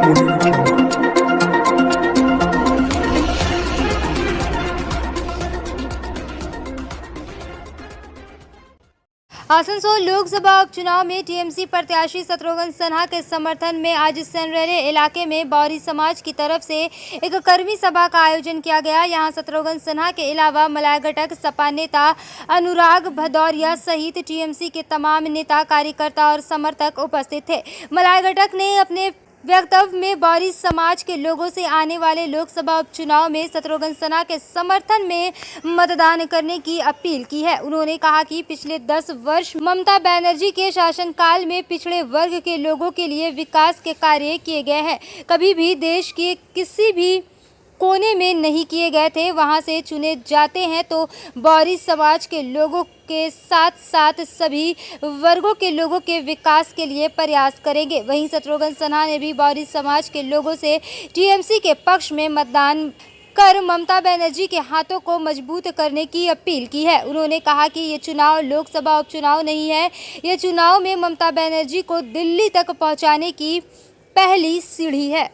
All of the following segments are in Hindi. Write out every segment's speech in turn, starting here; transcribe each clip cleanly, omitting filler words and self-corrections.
आसनसोल लोकसभा उपचुनाव में टीएमसी प्रत्याशी शत्रुघ्न सिन्हा के समर्थन में आज सनरेले इलाके में बौरी समाज की तरफ से एक कर्मी सभा का आयोजन किया गया। यहां शत्रुघ्न सिन्हा के अलावा मलय घटक सपा नेता अनुराग भदौरिया सहित टीएमसी के तमाम नेता कार्यकर्ता और समर्थक उपस्थित थे। मलय घटक ने अपने वक्तव्य में बौरी समाज के लोगों से आने वाले लोकसभा उपचुनाव में शत्रुघ्न सिन्हा के समर्थन में मतदान करने की अपील की है। उन्होंने कहा कि पिछले 10 वर्ष ममता बनर्जी के शासनकाल में पिछड़े वर्ग के लोगों के लिए विकास के कार्य किए गए हैं, कभी भी देश के किसी भी कोने में नहीं किए गए थे। वहां से चुने जाते हैं तो बौरी समाज के लोगों के साथ साथ सभी वर्गों के लोगों के विकास के लिए प्रयास करेंगे। वहीं शत्रुघ्न सिन्हा ने भी बौरी समाज के लोगों से टीएमसी के पक्ष में मतदान कर ममता बनर्जी के हाथों को मजबूत करने की अपील की है। उन्होंने कहा कि ये चुनाव लोकसभा उपचुनाव नहीं है, ये चुनाव में ममता बनर्जी को दिल्ली तक पहुंचाने की पहली सीढ़ी है।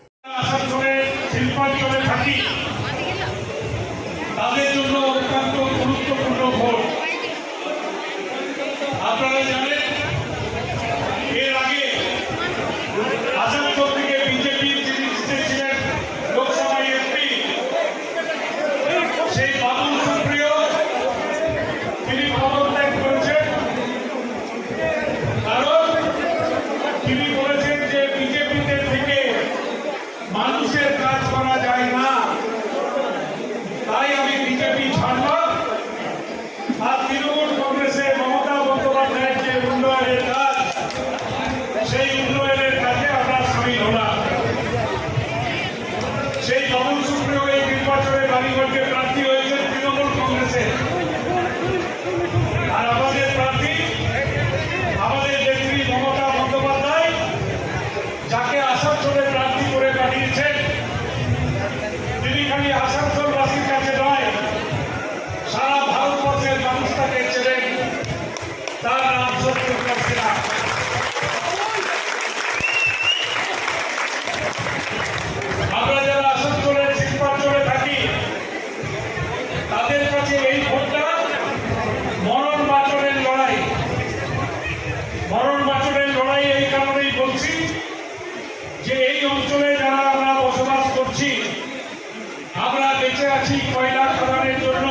কয়লা খননের জন্য,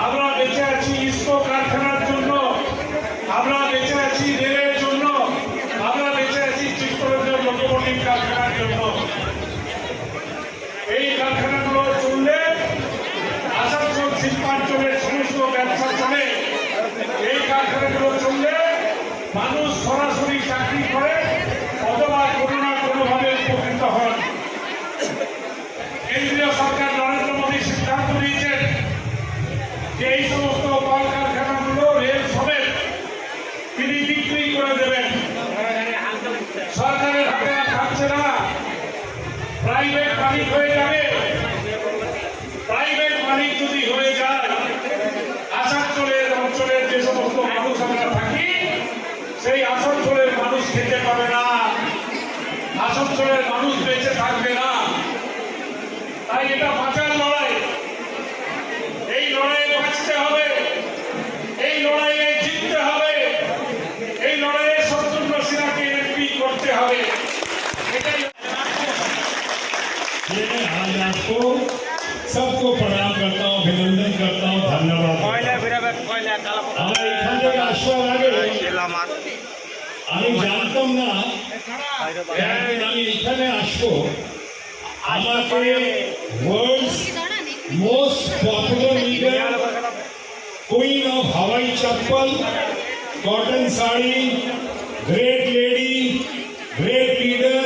আমরা বেঁচে আছি ইস্পাত কারখানার জন্য, আমরা বেঁচে আছি রেলের জন্য, আমরা বেঁচে আছি চিত্তরঞ্জন লোকোমোটিভ কারখানার জন্য। এই কারখানাগুলো চললে আসানসোল শিল্পাঞ্চলের সমস্ত ব্যবসা চলে। এই কারখানাগুলো চললে মানুষ সরাসরি চাকরি করে অথবা কোনো না কোনোভাবে উপকৃত হন। কেন্দ্রীয় সরকার নরেন্দ্র মোদী সিদ্ধান্ত নিয়েছেন যে এই সমস্ত কলকারখানাগুলো রেল সমেত তিনি বিক্রি করে দেবেন। সরকারের হাতে আর থাকছে না, প্রাইভেট মালিক হয়ে যাবে। প্রাইভেট মালিক যদি হয়ে যায়, আসানসোলের অঞ্চলের যে সমস্ত মানুষ আমরা থাকি সেই আসানসোলের মানুষ খেতে পাবে না, আসানসোলের মানুষ বেঁচে থাকবে না। তাই এটা বাঁচার লড়াই, এই লড়াইয়ে বাঁচতে হবে, এই লড়াইয়ে জিততে হবে, এই লড়াইয়ে শত্রুঘ্ন সিনহাকে এমপি করতে হবে। এটাই आज आपको सबको प्रणाम करता हूँ, अभिनंदन करता हूँ, धन्यवाद। আমার এখান থেকে আসবার আগে আমি জানতাম না আমি এখানে আসবো। আমাকে world's most popular leader, queen of हवाई चप्पल, cotton sari, great lady, great leader,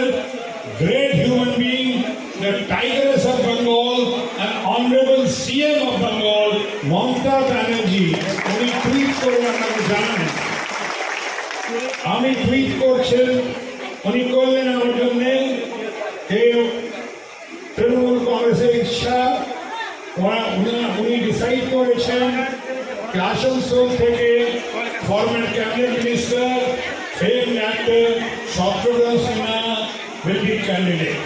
great human being, the tigress of Bengal and honorable CM of Bengal, Mamata Banerjee, উনি টুইট করে আমাকে জানান। আমি টুইট করছেন, উনি করলেন আমার জন্য তৃণমূল কংগ্রেসের ইচ্ছা, উনি ডিসাইড করেছেন যে আসানসোল থেকে former cabinet minister, fame actor Shatrughan Sinha will be candidate.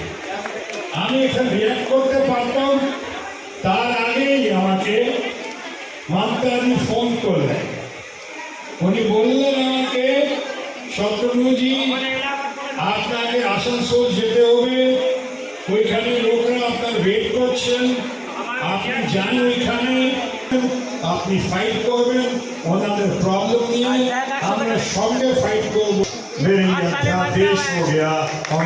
আমি এখানে রিয়াক্ট করতে পারতাম, তার আগেই আমাকে মমতাজি ফোন করলেন। উনি বললেন আমাকে, শত্রুঘ্নজি আপনাকে আসানসোল যেতে হবে, ওইখানে লোকরা আপনার ওয়েট করছেন, আপনি যান ওইখানে, আপনি ফাইট করবেন ওনাদের প্রবলেম নিয়ে, আমরা সঙ্গে फाइट করব। मेरे देश हो गया और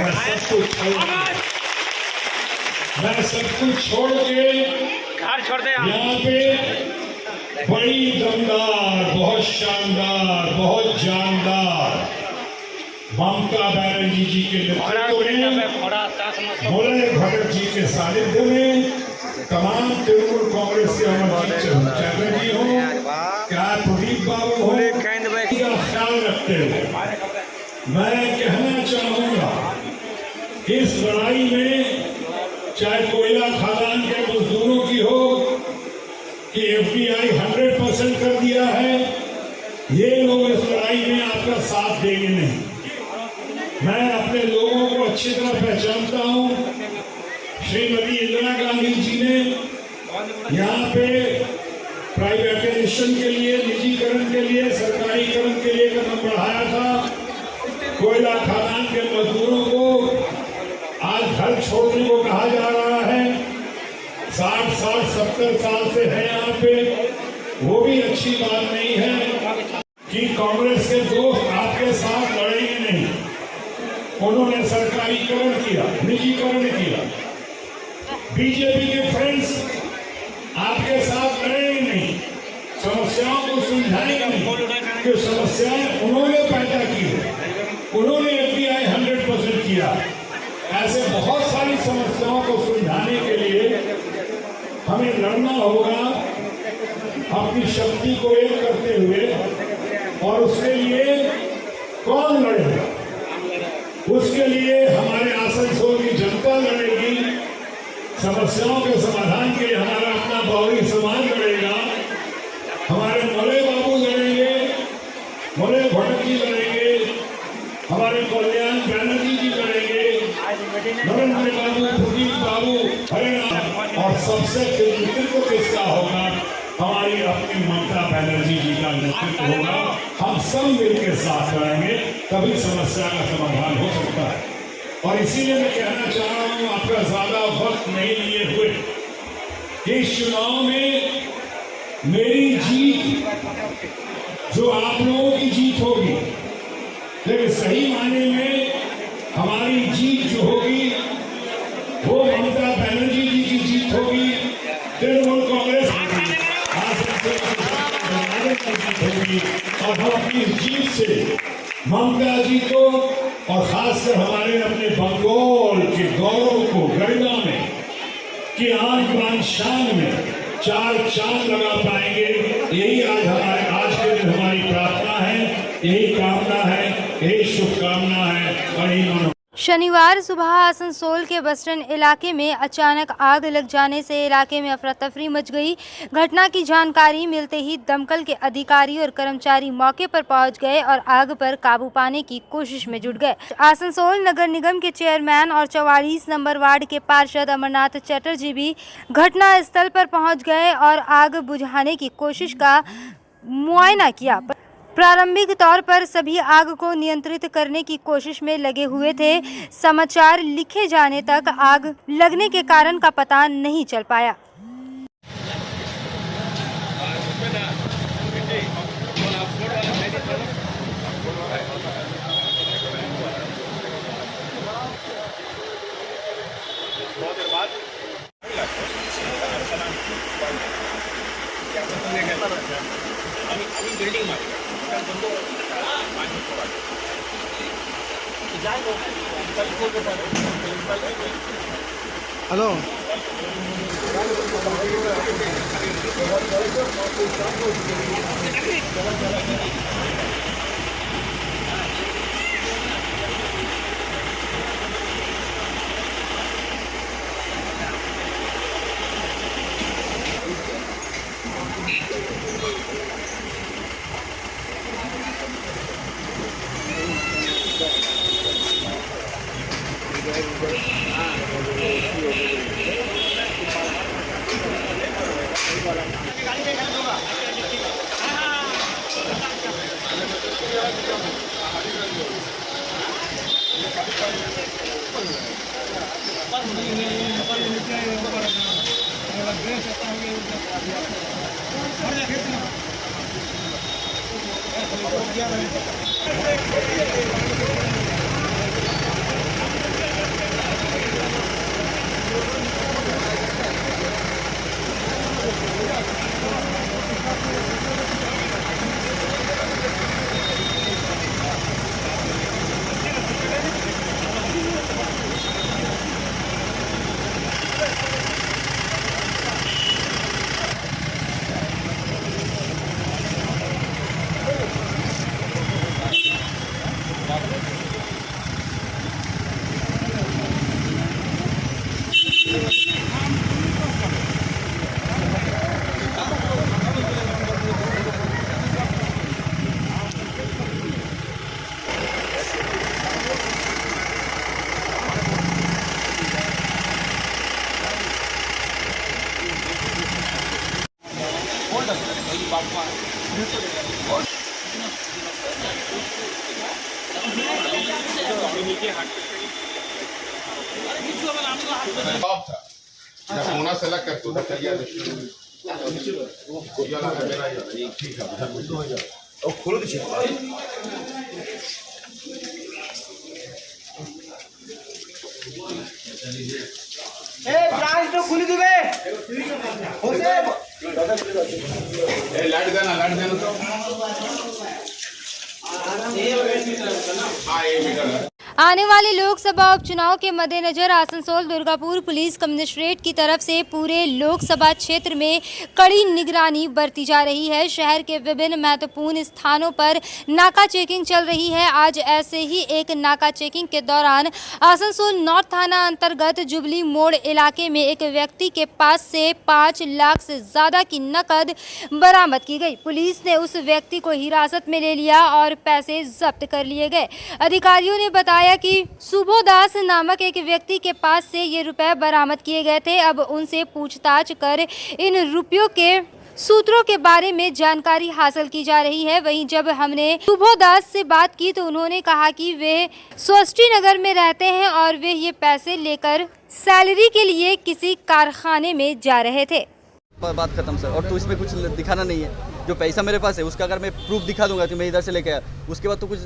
मैं सब कुछ छोड़ के यहाँ पे बड़ी दमदार, बहुत शानदार, बहुत जानदार ममता बनर्जी जी के नेतृत्व में, मुरली भगत जी के सानिध्य में, तमाम तृणमूल कांग्रेस के अमरजीत चटर्जी हो, क्या प्रदीप बाबू हो, का ख्याल रखते हुए मैं कहना चाहूंगा, इस लड़ाई में चाहे कोयला खदान के मजदूरों की हो कि FDI 100% कर दिया है, ये लोग इस लड़ाई में आपका साथ देंगे नहीं। मैं अपने लोगों को अच्छी तरह पहचानता हूँ। श्रीमती इंदिरा गांधी जी ने यहाँ पे प्राइवेटाइजेशन के लिए, निजीकरण के लिए, सरकारीकरण के लिए कदम बढ़ाया था। कोयला खदान के मजदूरों को आज घर छोड़ने को कहा जा रहा है। 60 साल 70 साल से है यहाँ पे, वो भी अच्छी बात नहीं है कि कांग्रेस के दोस्त आपके साथ लड़ेंगे नहीं। उन्होंने सरकारीकरण किया, निजीकरण किया। बीजेपी के फ्रेंड्स आपके साथ लड़ेंगे नहीं, समस्याओं को सुलझाएंगे नहीं, कि समस्याएं उन्होंने पैदा की है, उन्होंने FDI 100% किया। ऐसे बहुत सारी समस्याओं को सुलझाने के लिए हमें लड़ना होगा, अपनी शक्ति को एक करते हुए। और उसके लिए कौन लड़ेगा? उसके लिए हमारे आसनसोल की जनता लड़ेगी, समस्याओं के समाधान के लिए हमारा अपना बावरी समाज लड़ेगा, हमारे मुरली बाबू लड़ेंगे, मुरली भगत जी लड़ेंगे, हमारे कल्याण बनर्जी जी लड़ेंगे, नरेंद्र बाबू, प्रदीप बाबू, हरियाणा, और सबसे नेतृत्व किसका होगा? हमारी अपनी ममता बनर्जी जी का नेतृत्व होगा। हम सब मिलकर साथ रहेंगे, तभी समस्या का समाधान हो सकता है। और इसीलिए मैं कहना चाह रहा हूँ, आपका ज्यादा वक्त नहीं लिए हुए, इस चुनाव में मेरी जीत जो आप लोगों की जीत होगी, लेकिन सही मायने में हमारी जीत जो होगी वो ममता बनर्जी जी की जीत होगी, तृणमूल कांग्रेस होगी। और हम अपनी जीत से ममता जी को और खासकर हमारे अपने बंगाल के गौरव को, गरिमा में, कि आन बान शान में 4 चांद लगा पाएंगे। यही आज के दिन हमारी प्रार्थना है, यही कामना है, यही शुभकामना है। और शनिवार सुबह आसनसोल के बस स्टैंड इलाके में अचानक आग लग जाने से इलाके में अफरा तफरी मच गई। घटना की जानकारी मिलते ही दमकल के अधिकारी और कर्मचारी मौके पर पहुंच गए और आग पर काबू पाने की कोशिश में जुट गए। आसनसोल नगर निगम के चेयरमैन और 44 नंबर वार्ड के पार्षद अमरनाथ चटर्जी भी घटना स्थल पर पहुंच गए और आग बुझाने की कोशिश का मुआयना किया। प्रारंभिक तौर पर सभी आग को नियंत्रित करने की कोशिश में लगे हुए थे। समाचार लिखे जाने तक आग लगने के कारण का पता नहीं चल पाया। हेलो जॉब था जब होना सेलेक्ट कर तो तैयार ठीक है और खोलो दीजिए तो खुली दिवे लाइट देना तो हाँ ये मीटर आने वाले लोकसभा उपचुनाव के मद्देनजर आसनसोल दुर्गापुर पुलिस कमिश्नरेट की तरफ से पूरे लोकसभा क्षेत्र में कड़ी निगरानी बरती जा रही है। शहर के विभिन्न महत्वपूर्ण स्थानों पर नाका चेकिंग चल रही है। आज ऐसे ही एक नाका चेकिंग के दौरान आसनसोल नॉर्थ थाना अंतर्गत जुबली मोड़ इलाके में एक व्यक्ति के पास से 5 लाख से ज्यादा की नकद बरामद की गई। पुलिस ने उस व्यक्ति को हिरासत में ले लिया और पैसे जब्त कर लिए गए। अधिकारियों ने बताया कि सुबोदास नामक एक व्यक्ति के पास से ये रुपए बरामद किए गए थे। अब उनसे पूछताछ कर इन रुपयों के सूत्रों के बारे में जानकारी हासिल की जा रही है। वहीं जब हमने सुबोदास से बात की तो उन्होंने कहा कि वे स्वस्ति नगर में रहते हैं और वे ये पैसे लेकर सैलरी के लिए किसी कारखाने में जा रहे थे। बात खत्म सर। और तो इसमें कुछ दिखाना नहीं है। जो पैसा मेरे पास है उसका अगर मैं प्रूफ दिखा दूंगा कि मैं इधर से लेके आया, उसके बाद तो कुछ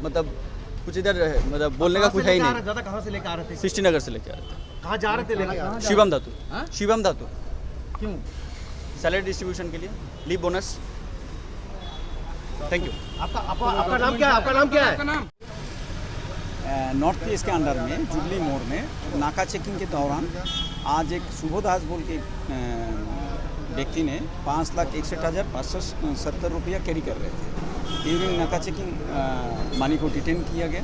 मतलब कुछ इधर मतलब बोलने का कुछ है ही नहीं। ज्यादा कहाँ से लेके आ रहे थे? सृष्टि नगर से लेके आ रहे थे। कहाँ जा रहे थे लेके? शिवम धातु। शिवम धातु क्यों? सैलरी डिस्ट्रीब्यूशन के लिए, लीव बोनस। Thank you. आपका नाम क्या है? आपका नाम क्या है? नॉर्थ ईस्ट के अंडर में जुबली मोड़ में नाका चेकिंग के दौरान आज एक सुबोदास बोल के व्यक्ति ने 5,61,570 रुपया कैरी कर रहे थे। ड्यूरिंग नाका चेकिंग मानी को डिटेन किया गया,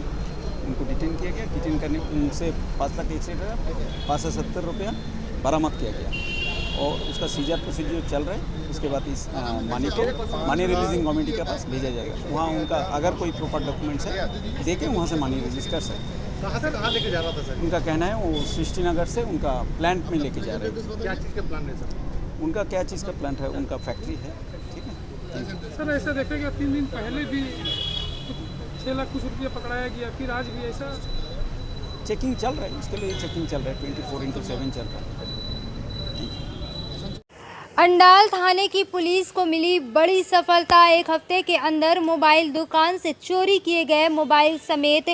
उनको डिटेन किया गया। डिटेन करने उनसे 5,61,570 रुपया बरामद किया गया और उसका सीजर प्रोसीजर चल रहा है। उसके बाद इस मानी को मनी रिलीजिंग कमेटी के पास भेजा जाएगा। वहाँ उनका अगर कोई प्रॉपर डॉक्यूमेंट्स है देके वहाँ से मनी रिलीज कर सकते। कहाँ लेके जा रहा था सर? उनका कहना है वो सृष्टि नगर से उनका प्लांट में लेके जा रहे हैं। क्या चीज़ का प्लान है सर? उनका क्या चीज़ का प्लांट है? उनका फैक्ट्री है। ठीक है सर, ऐसा देखेगा 3 दिन पहले भी 6 लाख कुछ रुपया पकड़ाया गया, फिर आज भी ऐसा चेकिंग चल रहा है। उसके लिए चेकिंग चल रहा है, 24/7 चल रहा है। अंडाल थाने की पुलिस को मिली बड़ी सफलता। एक हफ्ते के अंदर मोबाइल दुकान से चोरी किए गए मोबाइल समेत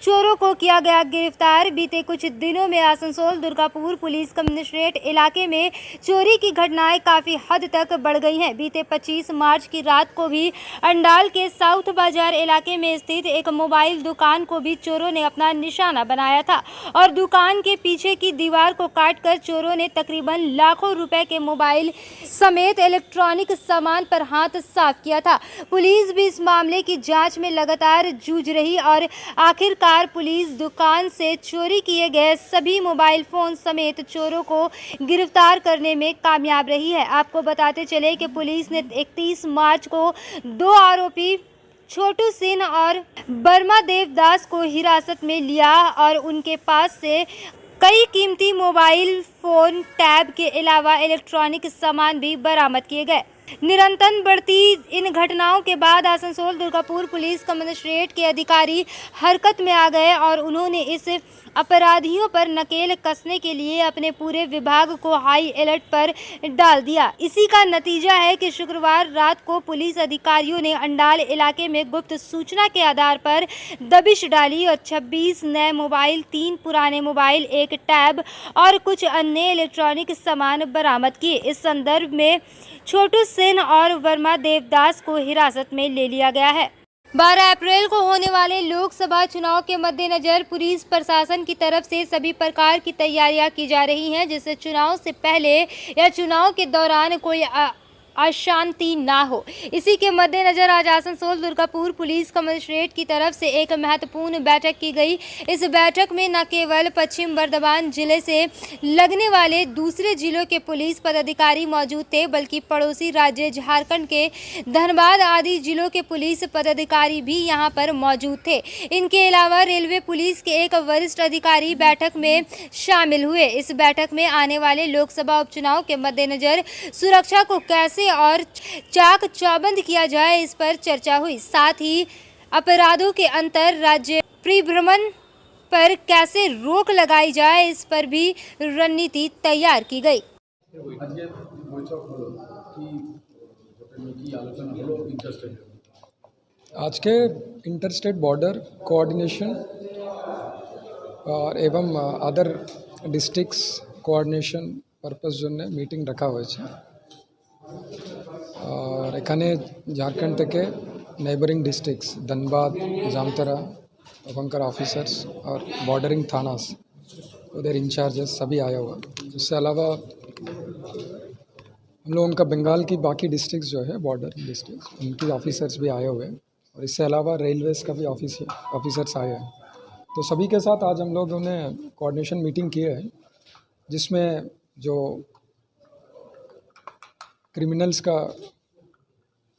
चोरों को किया गया गिरफ्तार। बीते कुछ दिनों में आसनसोल दुर्गापुर पुलिस कमिश्नरेट इलाके में चोरी की घटनाएं काफ़ी हद तक बढ़ गई हैं। बीते 25 मार्च की रात को भी अंडाल के साउथ बाजार इलाके में स्थित एक मोबाइल दुकान को भी चोरों ने अपना निशाना बनाया था और दुकान के पीछे की दीवार को काटकर चोरों ने तकरीबन लाखों रुपए के मोबाइल समेत इलेक्ट्रॉनिक सामान पर हाथ साफ किया था। पुलिस भी इस मामले की जांच में लगातार जूझ रही और आखिरकार पुलिस दुकान से चोरी किए गए सभी मोबाइल फोन समेत चोरों को गिरफ्तार करने में कामयाब रही है। आपको बताते चले कि पुलिस ने 31 मार्च को 2 आरोपी छोटू सिंह और वर्मा देवदास को हिरासत में लिया और उनके पास से कई कीमती मोबाइल फोन, टैब के अलावा इलेक्ट्रॉनिक सामान भी बरामद किए गए। निरंतर बढ़ती इन घटनाओं के बाद आसनसोल दुर्गापुर पुलिस कमिश्नरेट के अधिकारी हरकत में आ गए और उन्होंने इस अपराधियों पर नकेल कसने के लिए अपने पूरे विभाग को हाई अलर्ट पर डाल दिया। इसी का नतीजा है कि शुक्रवार रात को पुलिस अधिकारियों ने अंडाल इलाके में गुप्त सूचना के आधार पर दबिश डाली और 26 नए मोबाइल, 3 पुराने मोबाइल, 1 टैब और कुछ अन्य इलेक्ट्रॉनिक सामान बरामद किए। इस संदर्भ में छोटू सिंह और वर्मा देवदास को हिरासत में ले लिया गया है। 12 अप्रैल को होने वाले लोकसभा चुनाव के मद्देनजर पुलिस प्रशासन की तरफ से सभी प्रकार की तैयारियां की जा रही हैं, जिससे चुनाव से पहले या चुनाव के दौरान कोई अशांति ना हो। इसी के मद्देनजर आज आसनसोल दुर्गापुर पुलिस कमिश्नरेट की तरफ से एक महत्वपूर्ण बैठक की गई। इस बैठक में न केवल पश्चिम बर्धमान जिले से लगने वाले दूसरे जिलों के पुलिस पदाधिकारी मौजूद थे, बल्कि पड़ोसी राज्य झारखंड के धनबाद आदि जिलों के पुलिस पदाधिकारी भी यहां पर मौजूद थे। इनके अलावा रेलवे पुलिस के एक वरिष्ठ अधिकारी बैठक में शामिल हुए। इस बैठक में आने वाले लोकसभा उपचुनाव के मद्देनजर सुरक्षा को कैसे और चाक चौबंद किया जाए, इस पर चर्चा हुई। साथ ही अपराधों के अंतर राज्य परिभ्रमण पर कैसे रोक लगाई जाए, इस पर भी रणनीति तैयार की गई। आज के इंटरस्टेट बॉर्डर कोऑर्डिनेशन और एवं अदर डिस्ट्रिक्ट्स कोऑर्डिनेशन पर्पस जन्य मीटिंग रखा हुए और एखाने झारखंड থেকে नेबरिंग डिस्ट्रिक्ट्स धनबाद, जामताड़ा, वहाँ ऑफिसर्स और बॉर्डरिंग थानास उधर इंचार्जेस सभी आया हुआ। इससे अलावा हम लोगों का बंगाल की बाकी डिस्ट्रिक्ट्स जो है बॉर्डर डिस्ट्रिक्ट उनकी ऑफिसर्स भी आए हुए हैं और इससे अलावा रेलवेज़ का भी ऑफिसर्स आए हैं। तो सभी के साथ आज हम लोगों ने कोऑर्डिनेशन मीटिंग की है, जिसमें जो क्रिमिनल्स का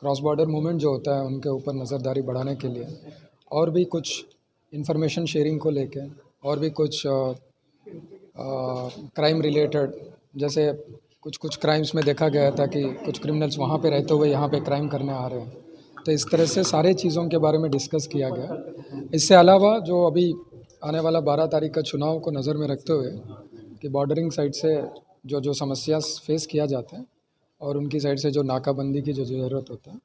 क्रॉस बॉर्डर मूवमेंट जो होता है उनके ऊपर नज़रदारी बढ़ाने के लिए और भी कुछ इंफॉर्मेशन शेयरिंग को लेके और भी कुछ क्राइम रिलेटेड, जैसे कुछ क्राइम्स में देखा गया था कि कुछ क्रिमिनल्स वहाँ पे रहते हुए यहाँ पे क्राइम करने आ रहे हैं, तो इस तरह से सारे चीज़ों के बारे में डिस्कस किया गया। इससे अलावा जो अभी आने वाला 12 तारीख का चुनाव को नज़र में रखते हुए कि बॉर्डरिंग साइड से जो समस्या फेस किया जाता है और उनकी साइड से जो नाकाबंदी की जो ज़रूरत होता है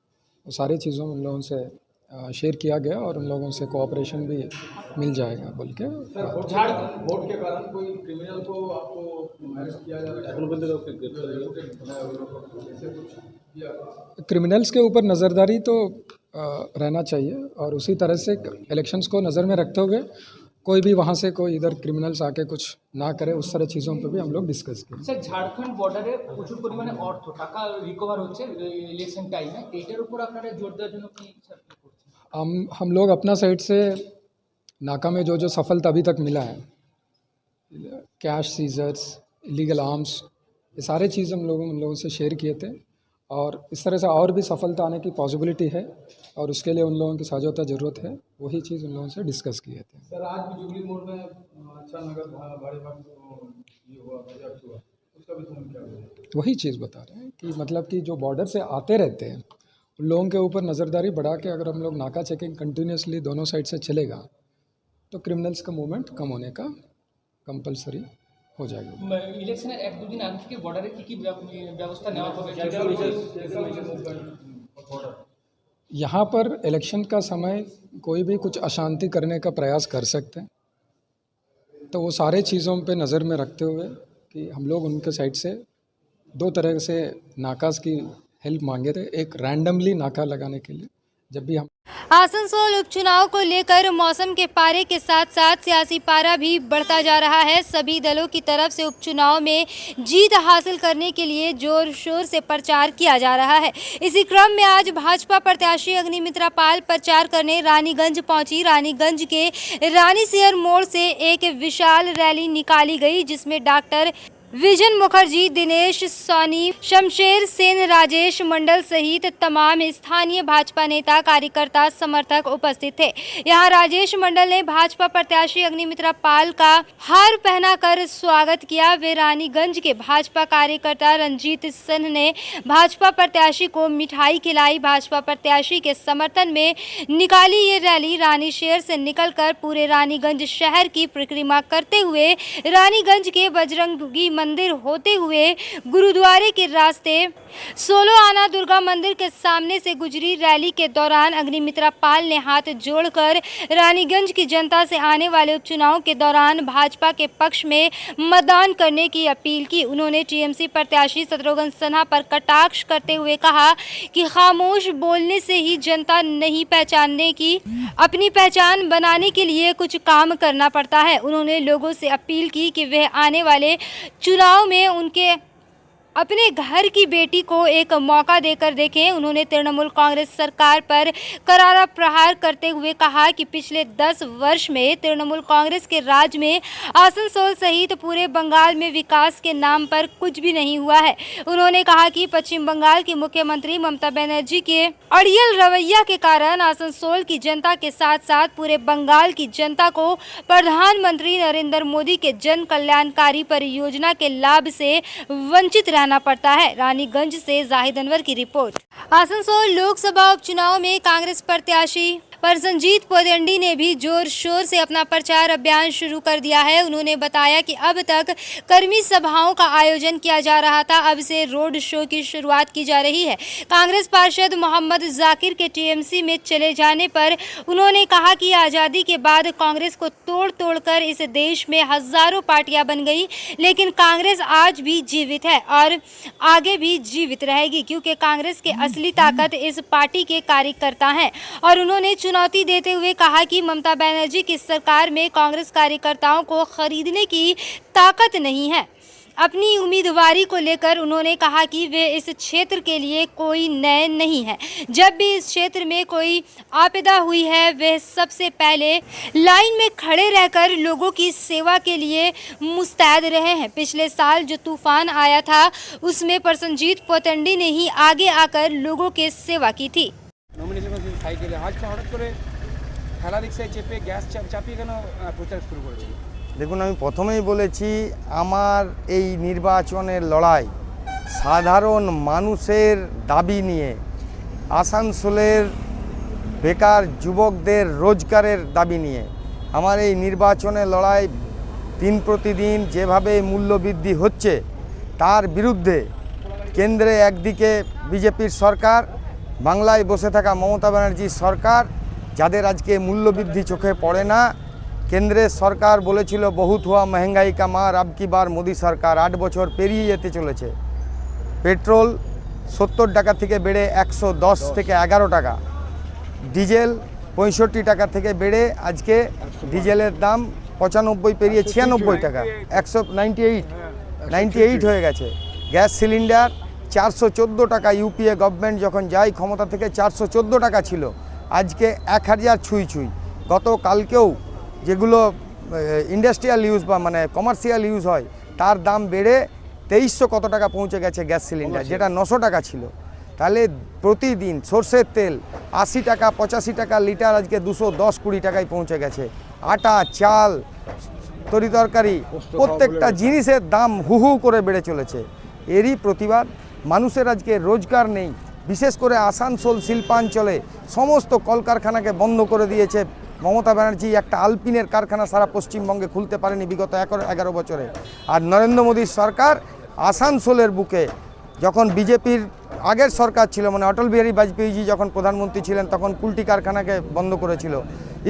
वो सारी चीज़ों उन लोगों से शेयर किया गया और उन लोगों से कोऑपरेशन भी मिल जाएगा बोल के। वोट के कारण कोई क्रिमिनल को आपको अरेस्ट किया जा रहा है? क्रिमिनल्स के ऊपर नज़रदारी तो रहना चाहिए और उसी तरह से इलेक्शंस को नज़र में रखते हुए कोई भी वहाँ से कोई इधर क्रिमिनल्स आके कुछ ना करे, उस तरह चीज़ों पे भी हम लोग डिस्कस करें। স্যার ঝাড়খণ্ড বর্ডারে প্রচুর পরিমাণে অর্থ টাকা রিকভার হচ্ছে ইলেকশন টাইমে, এটার উপর আপনারা জোর দেওয়ার জন্য কি করছেন? हम लोग अपना साइड से नाका में जो सफलता अभी तक मिला है, कैश सीजर्स, इलीगल आर्म्स, ये सारे चीज़ हम लोगों से शेयर किए थे और इस तरह से और भी सफलता आने की पॉसिबिलिटी है और उसके लिए उन लोगों की साझोता ज़रूरत है, वही चीज़ उन लोगों से डिस्कस किए थे। सर आज भी जुबली मोड़ में अच्छा नगर भारी भाग ये हुआ, उसका भी क्या हुआ? वही चीज़ बता रहे हैं कि मतलब कि जो बॉर्डर से आते रहते हैं उन लोगों के ऊपर नज़रदारी बढ़ा के अगर हम लोग नाका चेकिंग कंटिन्यूसली दोनों साइड से चलेगा तो क्रिमिनल्स का मूवमेंट कम होने का कंपलसरी हो जाएगा। ইলেকশনের 1-2 দিন আগে থেকে বর্ডারে কি ব্যবস্থা নেওয়া হবে? यहाँ पर इलेक्शन का समय कोई भी कुछ अशांति करने का प्रयास कर सकते हैं, तो वो सारे चीज़ों पे नज़र में रखते हुए कि हम लोग उनके साइड से 2 तरह से नाकास की हेल्प मांगे थे। एक रैंडमली नाका लगाने के लिए, जब भी हम आसनसोल उपचुनाव को लेकर मौसम के पारे के साथ साथ सियासी पारा भी बढ़ता जा रहा है। सभी दलों की तरफ से उपचुनाव में जीत हासिल करने के लिए जोर शोर से प्रचार किया जा रहा है। इसी क्रम में आज भाजपा प्रत्याशी अग्निमित्रा पाल प्रचार करने रानीगंज पहुंची। रानीगंज के रानी सियर मोड़ से एक विशाल रैली निकाली गई, जिसमें डॉक्टर विजन मुखर्जी, दिनेश सोनी, शमशेर सेन, राजेश मंडल सहित तमाम स्थानीय भाजपा नेता, कार्यकर्ता, समर्थक उपस्थित थे। यहां राजेश मंडल ने भाजपा प्रत्याशी अग्निमित्रा पाल का हार पहनाकर स्वागत किया। वे रानीगंज के भाजपा कार्यकर्ता रंजीत सिंह ने भाजपा प्रत्याशी को मिठाई खिलाई। भाजपा प्रत्याशी के समर्थन में निकाली ये रैली रानी शेर से निकलकर पूरे रानीगंज शहर की परिक्रमा करते हुए रानीगंज के बजरंगी मंदिर होते हुए गुरुद्वारे के रास्ते 16 आना दुर्गा मंदिर के सामने से गुजरी। रैली के दौरान अग्निमित्रा पाल ने हाथ जोड़कर रानीगंज की जनता से आने वाले उपचुनाव के दौरान भाजपा के पक्ष में मतदान करने की अपील की। उन्होंने टीएमसी प्रत्याशी शत्रुघ्न सिन्हा पर कटाक्ष करते हुए कहा कि खामोश बोलने से ही जनता नहीं पहचानने की, अपनी पहचान बनाने के लिए कुछ काम करना पड़ता है। उन्होंने लोगों से अपील की कि वह आने वाले चुनाव में उनके अपने घर की बेटी को एक मौका देकर देखें। उन्होंने तृणमूल कांग्रेस सरकार पर करारा प्रहार करते हुए कहा कि पिछले 10 वर्ष में तृणमूल कांग्रेस के राज में आसनसोल सहित पूरे बंगाल में विकास के नाम पर कुछ भी नहीं हुआ है। उन्होंने कहा कि पश्चिम बंगाल की मुख्यमंत्री ममता बनर्जी के अड़ियल रवैया के कारण आसनसोल की जनता के साथ साथ पूरे बंगाल की जनता को प्रधानमंत्री नरेंद्र मोदी के जन कल्याणकारी परियोजना के लाभ से वंचित रहना पड़ता है। रानीगंज से जाहिद अनवर की रिपोर्ट। आसनसोल लोकसभा उपचुनाव में कांग्रेस प्रत्याशी परसनजीत पोदंडी ने भी जोर शोर से अपना प्रचार अभियान शुरू कर दिया है। उन्होंने बताया कि अब तक कर्मी सभाओं का आयोजन किया जा रहा था, अब से रोड शो की शुरुआत की जा रही है। कांग्रेस पार्षद मोहम्मद जाकिर के टीएमसी में चले जाने पर उन्होंने कहा कि आज़ादी के बाद कांग्रेस को तोड़ कर इस देश में हजारों पार्टियां बन गई, लेकिन कांग्रेस आज भी जीवित है और आगे भी जीवित रहेगी, क्योंकि कांग्रेस के असली ताकत इस पार्टी के कार्यकर्ता हैं। और उन्होंने चुनौती देते हुए कहा कि ममता बनर्जी की सरकार में कांग्रेस कार्यकर्ताओं को खरीदने की ताकत नहीं है। अपनी उम्मीदवारी को लेकर उन्होंने कहा कि वे इस क्षेत्र के लिए कोई नए नहीं है। जब भी इस क्षेत्र में कोई आपदा हुई है, वे सबसे पहले लाइन में खड़े रहकर लोगों की सेवा के लिए मुस्तैद रहे हैं। पिछले साल जो तूफान आया था, उसमें परसनजीत पोदंडी ने ही आगे आकर लोगों की सेवा की थी। নমিনেশন সাইকেলে আজকে হঠাৎ করে ঠেলা রিক্সায় চেপে গ্যাস চাপিয়ে কেন প্রচার শুরু করেছিল? দেখুন, আমি প্রথমেই বলেছি আমার এই নির্বাচনের লড়াই সাধারণ মানুষের দাবি নিয়ে, আসানসোলের বেকার যুবকদের রোজগারের দাবি নিয়ে। আমার এই নির্বাচনের লড়াই দিন প্রতিদিন যেভাবে মূল্যবৃদ্ধি হচ্ছে তার বিরুদ্ধে। কেন্দ্রে একদিকে বিজেপির সরকার, বাংলায় বসে থাকা মমতা ব্যানার্জির সরকার, যাদের আজকে মূল্যবৃদ্ধি চোখে পড়ে না। কেন্দ্রের সরকার বলেছিল বহুত হুয়া মহঙ্গাই কা মার, আব কি বার মোদি সরকার। 8 বছর পেরিয়ে যেতে চলেছে। পেট্রোল 70 টাকা থেকে বেড়ে 110 থেকে 11 টাকা, ডিজেল 65 টাকা থেকে বেড়ে আজকে ডিজেলের দাম 95 পেরিয়ে 96 টাকা, 198 হয়ে গেছে। গ্যাস সিলিন্ডার 414 টাকা। ইউপিএ গভর্নমেন্ট যখন যায় ক্ষমতা থেকে 414 টাকা ছিল, আজকে 1000 ছুঁই। গতকালকেও যেগুলো ইন্ডাস্ট্রিয়াল ইউজ বা মানে কমার্শিয়াল ইউজ হয় তার দাম বেড়ে 2300 কত টাকা পৌঁছে গেছে গ্যাস সিলিন্ডার, যেটা 900 টাকা ছিল। তাহলে প্রতিদিন সরষের তেল 80 টাকা 85 টাকা লিটার, আজকে 210-20 টাকায় পৌঁছে গেছে। আটা, চাল, তরিতরকারি প্রত্যেকটা জিনিসের দাম হু করে বেড়ে চলেছে। এরই প্রতিবাদ। মানুষের আজকে রোজগার নেই, বিশেষ করে আসানসোল শিল্পাঞ্চলে সমস্ত কলকারখানাকে বন্ধ করে দিয়েছে মমতা ব্যানার্জি। একটা আলপিনের কারখানা সারা পশ্চিমবঙ্গে খুলতে পারেনি বিগত 11 বছরে। আর নরেন্দ্র মোদীর সরকার আসানসোলের বুকে, যখন বিজেপির আগের সরকার ছিল, মানে অটল বিহারী বাজপেয়ীজি যখন প্রধানমন্ত্রী ছিলেন, তখন কুলটি কারখানাকে বন্ধ করেছিল,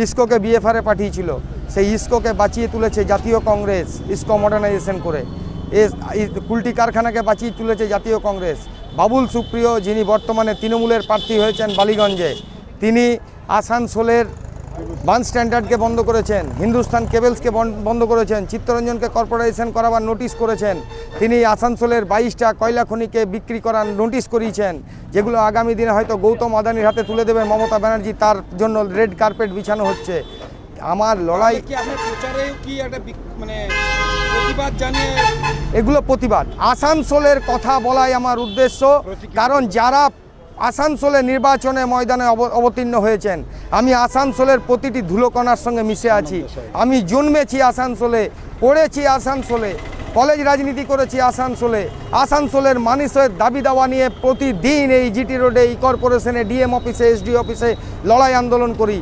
ইসকোকে বিএফআরে পাঠিয়েছিল। সেই ইসকোকে বাঁচিয়ে তুলেছে জাতীয় কংগ্রেস, ইসকো মডার্নাইজেশন করে। কুলটি কারখানাকে বাঁচিয়ে তুলেছে জাতীয় কংগ্রেস। বাবুল সুপ্রিয়, যিনি বর্তমানে তৃণমূলের প্রার্থী হয়েছেন বালিগঞ্জে, তিনি আসানসোলের বান স্ট্যান্ডার্ডকে বন্ধ করেছেন, হিন্দুস্তান কেবলসকে বন্ধ করেছেন, চিত্তরঞ্জনকে কর্পোরেশন করাবার নোটিশ করেছেন। তিনি আসানসোলের 22টা কয়লা খনিকে বিক্রি করার নোটিশ করিয়েছেন, যেগুলো আগামী দিনে হয়তো গৌতম আদানির হাতে তুলে দেবে মমতা ব্যানার্জি। তার জন্য রেড কার্পেট বিছানো হচ্ছে। আমার লড়াই কি আপনার প্রচারে কি একটা মানে প্রতিবাদ জানিয়ে এগুলো প্রতিবাদ। আসানসোলের কথা বলাই আমার উদ্দেশ্য, কারণ যারা আসানসোলে নির্বাচনে ময়দানে অবতীর্ণ হয়েছেন, আমি আসানসোলের প্রতিটি ধুলোকণার সঙ্গে মিশে আছি। আমি জন্মেছি আসানসোলে, পড়েছি আসানসোলে, কলেজ রাজনীতি করেছি আসানসোলে। আসানসোলের মানুষের দাবি দাওয়া নিয়ে প্রতিদিন এই জিটি রোডে, এই কর্পোরেশনে, ডিএম অফিসে, এসডি অফিসে লড়াই আন্দোলন করি।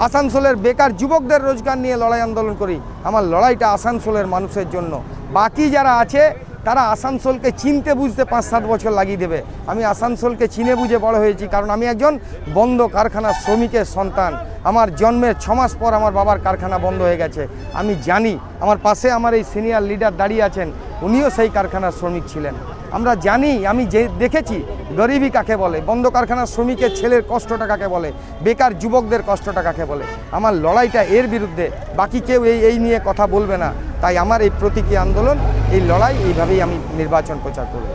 আসানসোলের বেকার যুবকদের রোজগার নিয়ে লড়াই আন্দোলন করি। আমার লড়াইটা আসানসোলের মানুষের জন্য। বাকি যারা আছে তারা আসানসোলকে চিনতে বুঝতে 5-7 বছর লাগিয়ে দেবে। আমি আসানসোলকে চিনে বুঝে বড় হয়েছি, কারণ আমি একজন বন্ধ কারখানার শ্রমিকের সন্তান। আমার জন্মের 6 মাস পর আমার বাবার কারখানা বন্ধ হয়ে গেছে। আমি জানি, আমার পাশে আমার এই সিনিয়র লিডার দাঁড়িয়ে আছেন, উনিও সেই কারখানার শ্রমিক ছিলেন। আমরা জানি, আমি যে দেখেছি গরিবী কাকে বলে, বন্ধ কারখানার শ্রমিকের ছেলের কষ্টটা কাকে বলে, বেকার যুবকদের কষ্টটা কাকে বলে। আমার লড়াইটা এর বিরুদ্ধে, বাকি কেউ এই নিয়ে কথা বলবে না। তাই আমার এই প্রতীকী আন্দোলন, এই লড়াই, এইভাবেই আমি নির্বাচন প্রচার করব।